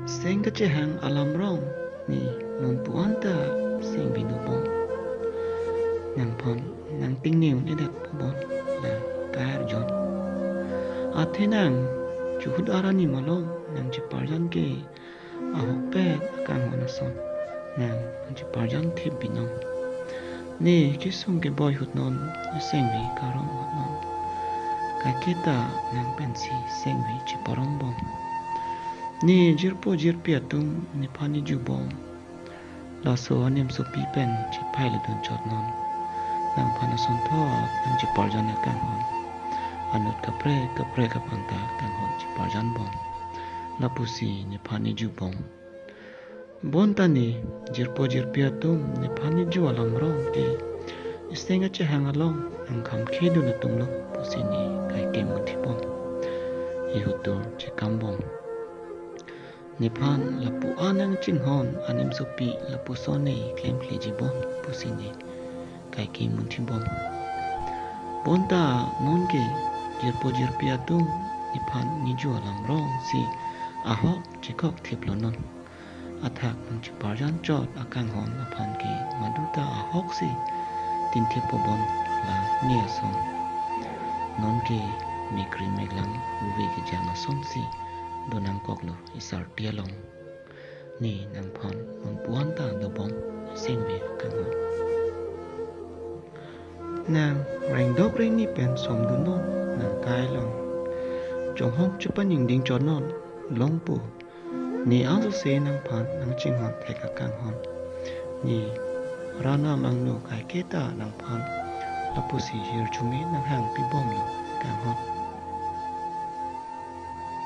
sengge hang alam rong ni non puanta seng binu bom nang pon nang ting niu ni dat bon la kar jon athe nang chuhud arani malong nang chi parjan ke a hok pe kang hona son nang chi parjan the binong ni ki sung ke boy hut non seng vi karong hot non ka kita nang pensi seng vi chi parong bom ni jirpo jirpia tum ni pani ju bom la so anem so pi pen chi phai le dun chot non nang phana son tho nang chi parjan na kang hon anut kapre ka pangta kang hon chi parjan bom la pusi ni pani ju bom bon tani jirpo jirpia tum ni pani ju alam rong ke istenga che hang along ang kham khe du na tum lo pusi ni kai ke mu thi bom i hutur che kam bom Nipan lapu anang chinghon anim sopi lapu sone klem kleji bon pusini kai ki munti bom bonta nonke jirpo jirpia tum nipan niju alam rong si ahok chikok thiplonon athak nang chiparjan chot akang hon apan ki maduta ahok si tin thipo bon la nia son nonke mikri meglang uwe ki jana son si donang koklo isar tialong ni nang phon on puanta do bom sengve kanghon nang rang dok ring ni pen som du non nang kai long chong hok chupan ning ding chon non long pu ni azo se nang phan nang ching hon theka kanghon ni rana mangno kai keta nang phan lapu si hir chumi nang hang pi bom lo kanghon